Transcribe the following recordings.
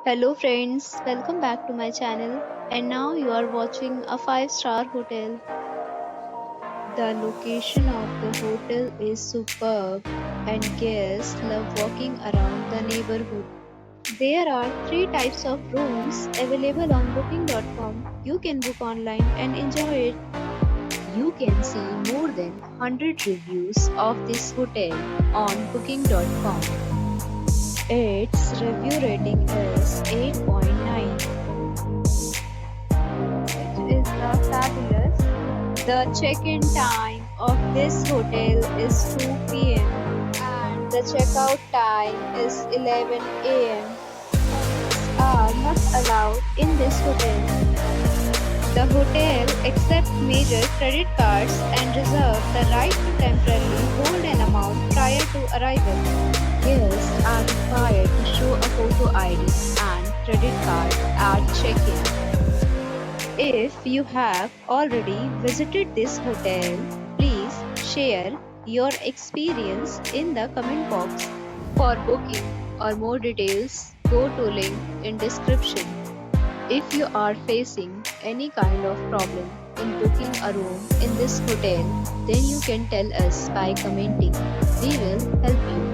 Hello friends, welcome back to my channel. And now you are watching a 5-star hotel. The location of the hotel is superb and guests love walking around the neighborhood. There are 3 types of rooms available on booking.com. You can book online and enjoy it. You can see more than 100 reviews of this hotel on booking.com. Its review rating is 8.9, which is fabulous. The check-in time of this hotel is 2 p.m. and the checkout time is 11 a.m. Pets are not allowed in this hotel. The hotel accepts major credit cards and reserves the right to temporarily hold an amount prior to arrival. Guests are required to show a photo ID and credit card at check-in. If you have already visited this hotel, please share your experience in the comment box. For booking or more details, go to link in description. If you are facing any kind of problem in booking a room in this hotel, then you can tell us by commenting. We will help you.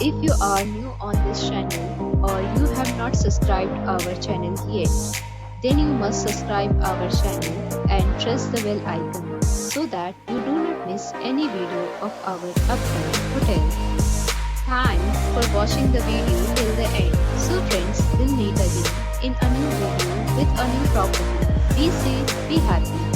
If you are new on this channel or you have not subscribed our channel yet, then you must subscribe our channel and press the bell icon so that you do not miss any video of our upcoming hotel. Thanks for watching the video till the end. So friends, we'll meet again in a new video with a new property. Be safe, be happy.